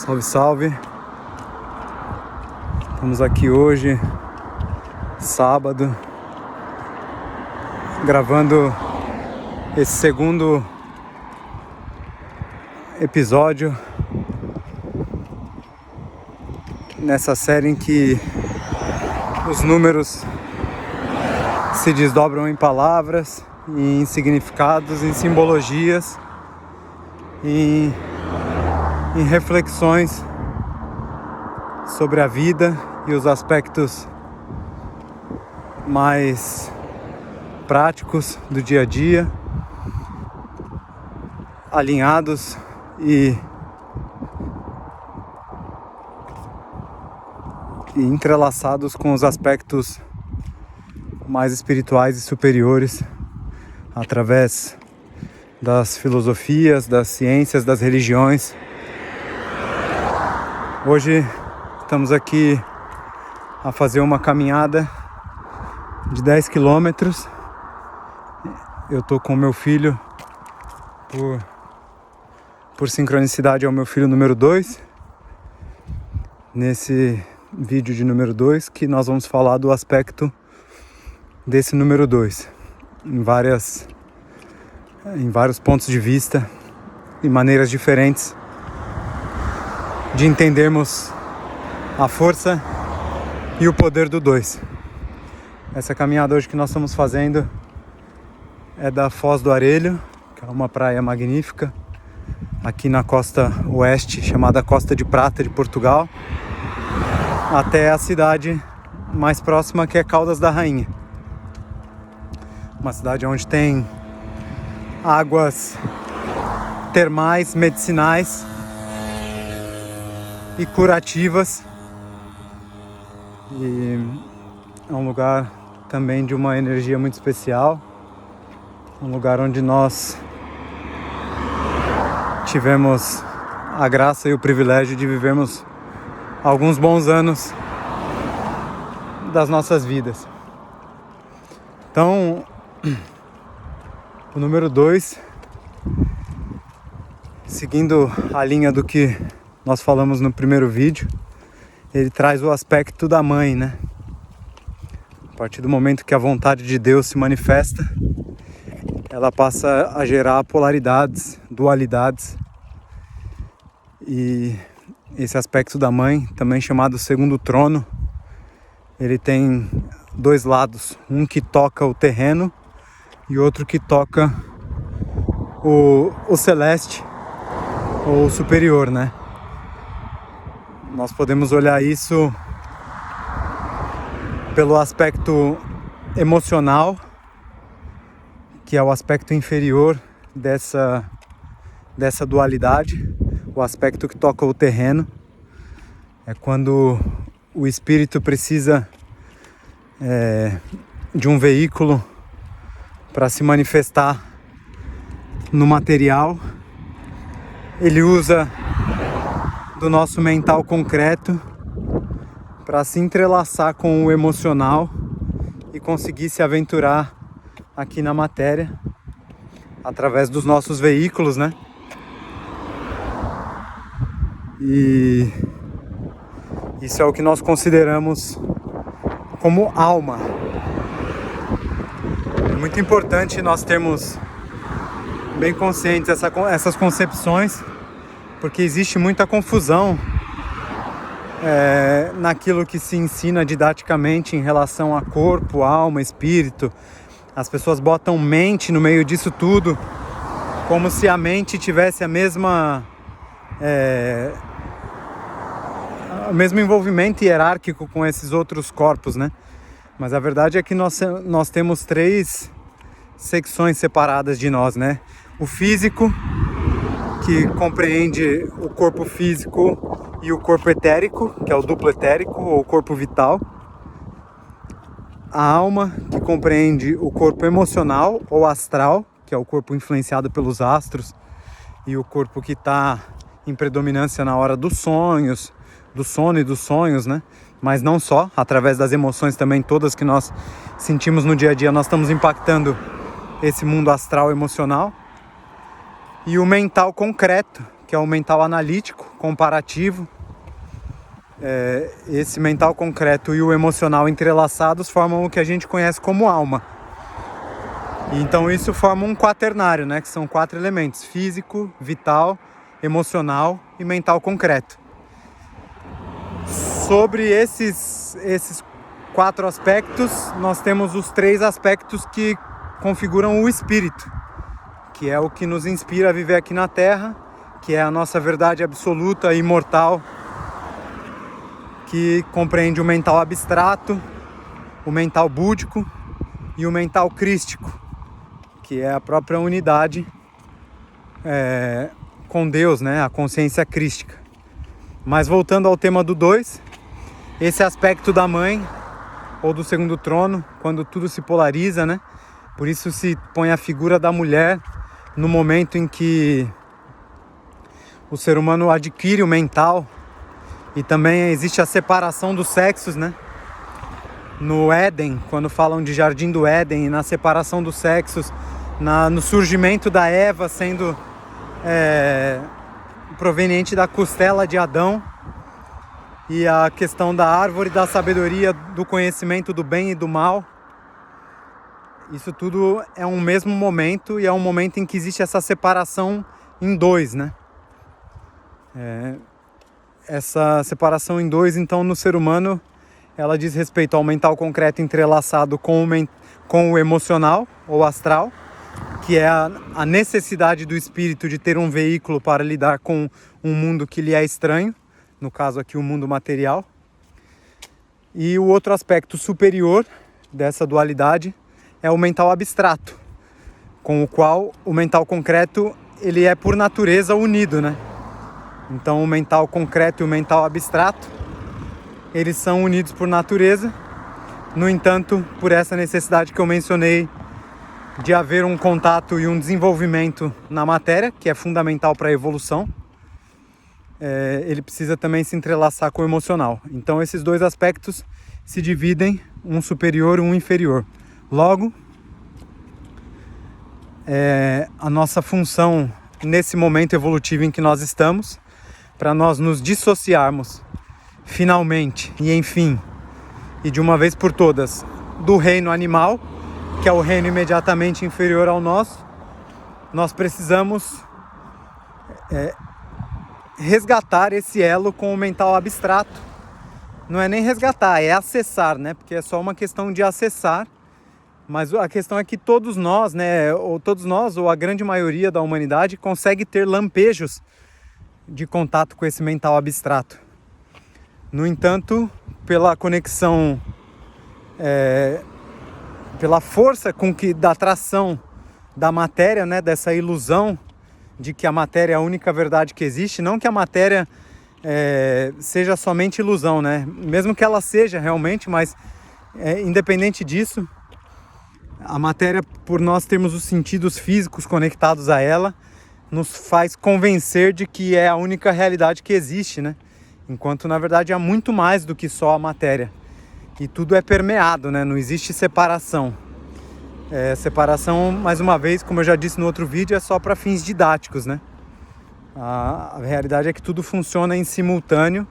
Salve, salve! Estamos aqui hoje, sábado, gravando esse segundo episódio nessa série em que os números se desdobram em palavras, em significados, em simbologias, em reflexões sobre a vida e os aspectos mais práticos do dia a dia, alinhados e entrelaçados com os aspectos mais espirituais e superiores através das filosofias, das ciências, das religiões. Hoje estamos aqui a fazer uma caminhada de 10 quilômetros. Eu tô com o meu filho, por sincronicidade, é o meu filho número 2. Nesse vídeo de número 2, que nós vamos falar do aspecto desse número 2, em vários pontos de vista e maneiras diferentes de entendermos a força e o poder do 2. Essa caminhada hoje que nós estamos fazendo é da Foz do Arelho, que é uma praia magnífica aqui na costa oeste, chamada Costa de Prata de Portugal, até a cidade mais próxima, que é Caldas da Rainha. Uma cidade onde tem águas termais, medicinais e curativas, e é um lugar também de uma energia muito especial, um lugar onde nós tivemos a graça e o privilégio de vivermos alguns bons anos das nossas vidas. Então, o número 2, seguindo a linha do que nós falamos no primeiro vídeo, ele traz o aspecto da mãe, né? A partir do momento que a vontade de Deus se manifesta, ela passa a gerar polaridades, dualidades. E esse aspecto da mãe, também chamado segundo trono, ele tem dois lados, um que toca o terreno e outro que toca o celeste ou o superior, né? Nós podemos olhar isso pelo aspecto emocional, que é o aspecto inferior dessa dualidade. O aspecto que toca o terreno é quando o espírito precisa de um veículo para se manifestar no material. Ele usa do nosso mental concreto para se entrelaçar com o emocional e conseguir se aventurar aqui na matéria através dos nossos veículos, né? E isso é o que nós consideramos como alma. É muito importante nós termos bem conscientes essas concepções, porque existe muita confusão naquilo que se ensina didaticamente em relação a corpo, alma, espírito. As pessoas botam mente no meio disso tudo, como se a mente tivesse o mesmo envolvimento hierárquico com esses outros corpos, né? Mas a verdade é que nós temos 3 secções separadas de nós, né? O físico, que compreende o corpo físico e o corpo etérico, que é o duplo etérico ou o corpo vital. A alma, que compreende o corpo emocional ou astral, que é o corpo influenciado pelos astros, e o corpo que está em predominância na hora dos sonhos, do sono e dos sonhos, né? Mas não só, através das emoções também todas que nós sentimos no dia a dia, nós estamos impactando esse mundo astral emocional. E o mental concreto, que é o mental analítico, comparativo. Esse mental concreto e o emocional entrelaçados formam o que a gente conhece como alma. Então isso forma um quaternário, né? Que são 4 elementos: físico, vital, emocional e mental concreto. Sobre esses 4 aspectos, nós temos os 3 aspectos que configuram o espírito, que é o que nos inspira a viver aqui na Terra, que é a nossa verdade absoluta e imortal, que compreende o mental abstrato, o mental búdico e o mental crístico, que é a própria unidade com Deus, né? A consciência crística. Mas voltando ao tema do 2, esse aspecto da mãe ou do segundo trono, quando tudo se polariza, né? Por isso se põe a figura da mulher no momento em que o ser humano adquire o mental, e também existe a separação dos sexos, né? No Éden, quando falam de Jardim do Éden, e na separação dos sexos, no surgimento da Eva sendo proveniente da costela de Adão, e a questão da árvore da sabedoria, do conhecimento do bem e do mal. Isso tudo é um mesmo momento, e é um momento em que existe essa separação em 2, né? Essa separação em 2, então, no ser humano, ela diz respeito ao mental concreto entrelaçado com o emocional ou astral, que é a necessidade do espírito de ter um veículo para lidar com um mundo que lhe é estranho, no caso aqui o mundo material. E o outro aspecto superior dessa dualidade é o mental abstrato, com o qual o mental concreto ele é por natureza unido, né? Então o mental concreto e o mental abstrato, eles são unidos por natureza. No entanto, por essa necessidade que eu mencionei de haver um contato e um desenvolvimento na matéria, que é fundamental para a evolução, ele precisa também se entrelaçar com o emocional. Então esses 2 aspectos se dividem, um superior e um inferior. Logo, a nossa função nesse momento evolutivo em que nós estamos, para nós nos dissociarmos finalmente e enfim, e de uma vez por todas, do reino animal, que é o reino imediatamente inferior ao nosso, nós precisamos resgatar esse elo com o mental abstrato. Não é nem resgatar, é acessar, né? Porque é só uma questão de acessar. Mas a questão é que todos nós, né, ou a grande maioria da humanidade, consegue ter lampejos de contato com esse mental abstrato. No entanto, pela conexão, pela força da atração da matéria, né, dessa ilusão de que a matéria é a única verdade que existe, não que a matéria seja somente ilusão, né? Mesmo que ela seja realmente, mas independente disso, a matéria, por nós termos os sentidos físicos conectados a ela, nos faz convencer de que é a única realidade que existe, né? Enquanto na verdade há muito mais do que só a matéria. E tudo é permeado, né? Não existe separação. Separação, mais uma vez, como eu já disse no outro vídeo, é só para fins didáticos, né? A realidade é que tudo funciona em simultâneo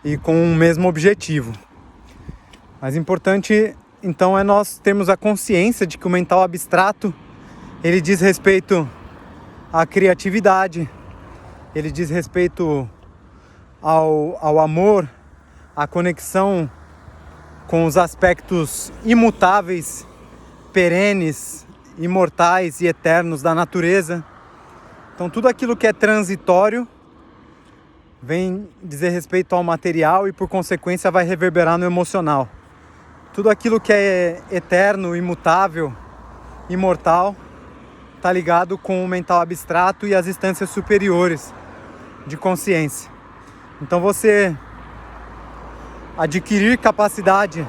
e com o mesmo objetivo. Mas importante, então, é nós termos a consciência de que o mental abstrato, ele diz respeito à criatividade, ele diz respeito ao amor, à conexão com os aspectos imutáveis, perenes, imortais e eternos da natureza. Então tudo aquilo que é transitório vem dizer respeito ao material e por consequência vai reverberar no emocional. Tudo aquilo que é eterno, imutável, imortal, está ligado com o mental abstrato e as instâncias superiores de consciência. Então você adquirir capacidade,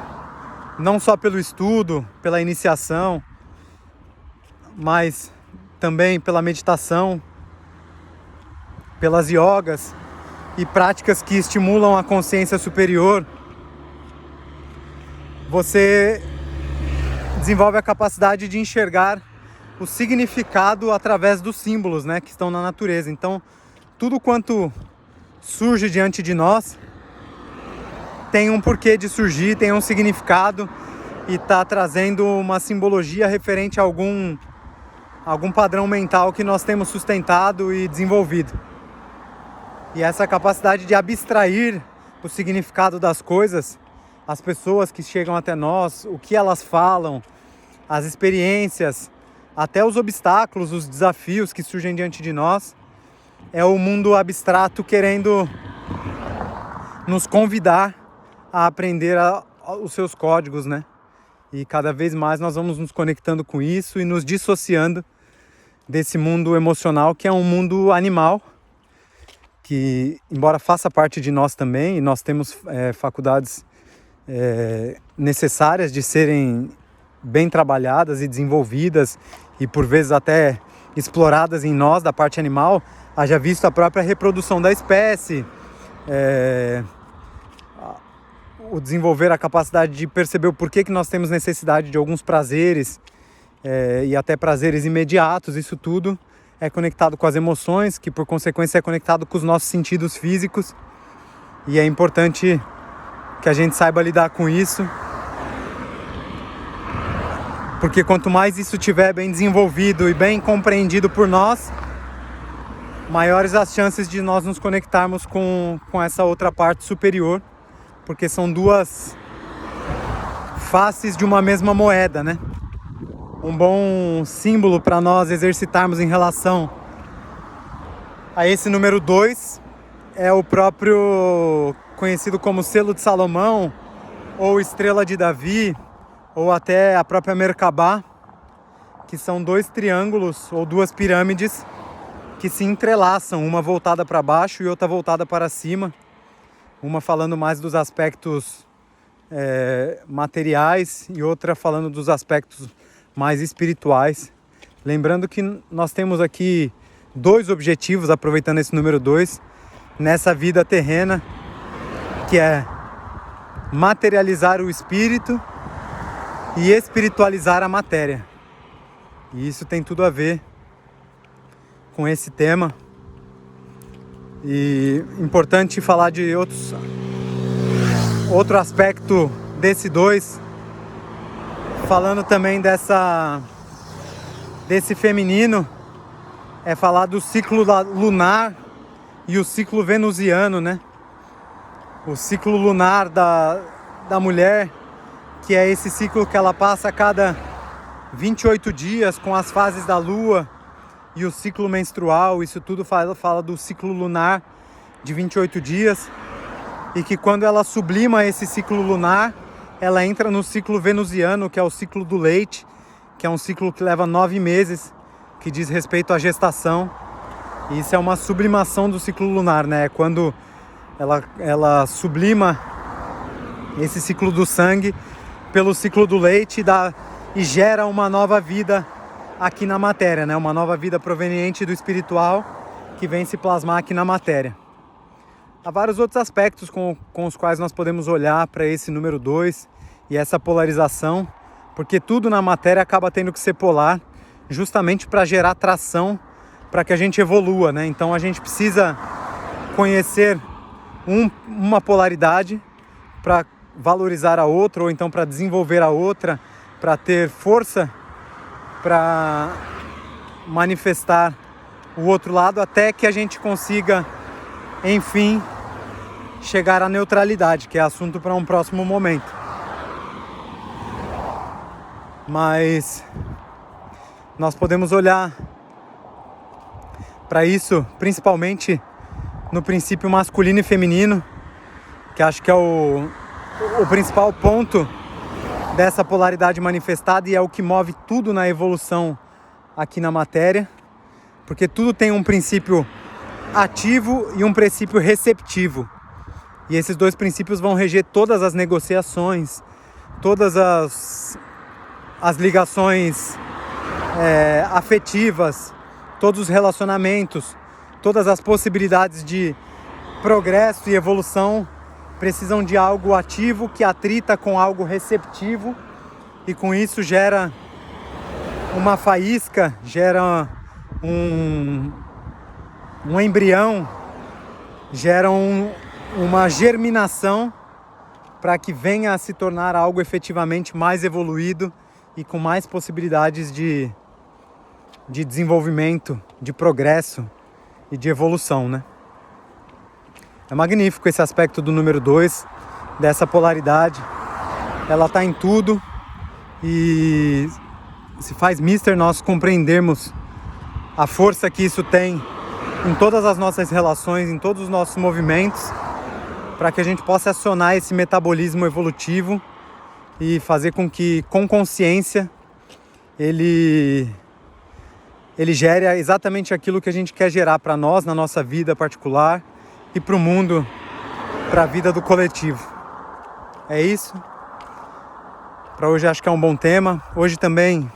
não só pelo estudo, pela iniciação, mas também pela meditação, pelas yogas e práticas que estimulam a consciência superior, você desenvolve a capacidade de enxergar o significado através dos símbolos, né, que estão na natureza. Então, tudo quanto surge diante de nós tem um porquê de surgir, tem um significado e está trazendo uma simbologia referente a algum padrão mental que nós temos sustentado e desenvolvido. E essa capacidade de abstrair o significado das coisas, as pessoas que chegam até nós, o que elas falam, as experiências, até os obstáculos, os desafios que surgem diante de nós, é o mundo abstrato querendo nos convidar a aprender os seus códigos, né? E cada vez mais nós vamos nos conectando com isso e nos dissociando desse mundo emocional, que é um mundo animal, que, embora faça parte de nós também, e nós temos faculdades necessárias de serem bem trabalhadas e desenvolvidas, e por vezes até exploradas em nós, da parte animal, haja visto a própria reprodução da espécie, o desenvolver a capacidade de perceber o porquê que nós temos necessidade de alguns prazeres, e até prazeres imediatos. Isso tudo é conectado com as emoções, que por consequência é conectado com os nossos sentidos físicos, e é importante que a gente saiba lidar com isso, porque quanto mais isso estiver bem desenvolvido e bem compreendido por nós, maiores as chances de nós nos conectarmos com essa outra parte superior, porque são duas faces de uma mesma moeda, né? Um bom símbolo para nós exercitarmos em relação a esse número 2 é o próprio conhecido como selo de Salomão, ou estrela de Davi, ou até a própria Merkabah, que são 2 triângulos ou 2 pirâmides que se entrelaçam, uma voltada para baixo e outra voltada para cima, uma falando mais dos aspectos materiais e outra falando dos aspectos mais espirituais. Lembrando que nós temos aqui 2 objetivos, aproveitando esse número 2, nessa vida terrena, que é materializar o espírito e espiritualizar a matéria. E isso tem tudo a ver com esse tema. E importante falar de outro aspecto desse 2, falando também desse feminino, é falar do ciclo lunar e o ciclo venusiano, né? O ciclo lunar da mulher, que é esse ciclo que ela passa a cada 28 dias com as fases da lua, e o ciclo menstrual. Isso tudo fala do ciclo lunar de 28 dias, e que quando ela sublima esse ciclo lunar, ela entra no ciclo venusiano, que é o ciclo do leite, que é um ciclo que leva 9 meses, que diz respeito à gestação. E isso é uma sublimação do ciclo lunar, né? É quando ela sublima esse ciclo do sangue pelo ciclo do leite e gera uma nova vida aqui na matéria, né? Uma nova vida proveniente do espiritual que vem se plasmar aqui na matéria. Há vários outros aspectos com os quais nós podemos olhar para esse número 2 e essa polarização, porque tudo na matéria acaba tendo que ser polar, justamente para gerar tração, para que a gente evolua, né? Então a gente precisa conhecer uma polaridade para valorizar a outra, ou então para desenvolver a outra, para ter força para manifestar o outro lado, até que a gente consiga, enfim, chegar à neutralidade, que é assunto para um próximo momento. Mas nós podemos olhar para isso principalmente no princípio masculino e feminino, que acho que é o principal ponto dessa polaridade manifestada, e é o que move tudo na evolução aqui na matéria, porque tudo tem um princípio ativo e um princípio receptivo, e esses 2 princípios vão reger todas as negociações, todas as ligações afetivas, todos os relacionamentos, todas as possibilidades de progresso e evolução precisam de algo ativo que atrita com algo receptivo, e com isso gera uma faísca gera um embrião, gera uma germinação para que venha a se tornar algo efetivamente mais evoluído e com mais possibilidades de desenvolvimento, de progresso e de evolução, né? É magnífico esse aspecto do número 2, dessa polaridade. Ela está em tudo e se faz mister nós compreendermos a força que isso tem em todas as nossas relações, em todos os nossos movimentos, para que a gente possa acionar esse metabolismo evolutivo e fazer com que, com consciência, ele gere exatamente aquilo que a gente quer gerar para nós, na nossa vida particular, e para o mundo, para a vida do coletivo. É isso. Para hoje acho que é um bom tema. Hoje também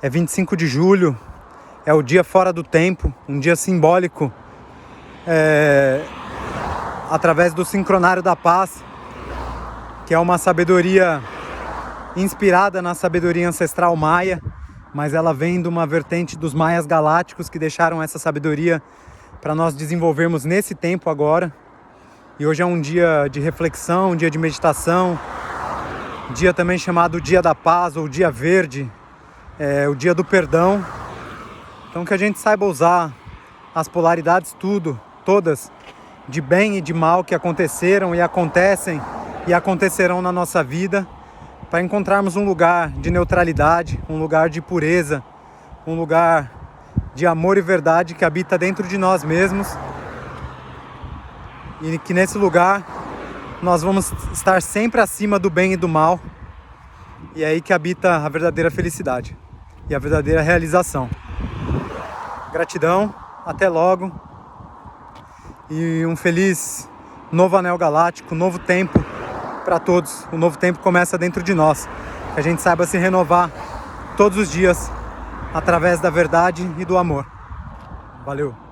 é 25 de julho, é o dia fora do tempo, um dia simbólico, através do sincronário da paz, que é uma sabedoria inspirada na sabedoria ancestral maia, mas ela vem de uma vertente dos maias galácticos que deixaram essa sabedoria para nós desenvolvermos nesse tempo agora. E hoje é um dia de reflexão, um dia de meditação, dia também chamado Dia da Paz ou Dia Verde, o Dia do Perdão. Então que a gente saiba usar as polaridades todas, de bem e de mal que aconteceram e acontecem e acontecerão na nossa vida, para encontrarmos um lugar de neutralidade, um lugar de pureza, um lugar de amor e verdade que habita dentro de nós mesmos, e que nesse lugar nós vamos estar sempre acima do bem e do mal, e é aí que habita a verdadeira felicidade e a verdadeira realização. Gratidão, até logo, e um feliz novo anel galáctico, novo tempo para todos. O novo tempo começa dentro de nós, que a gente saiba se renovar todos os dias através da verdade e do amor. Valeu!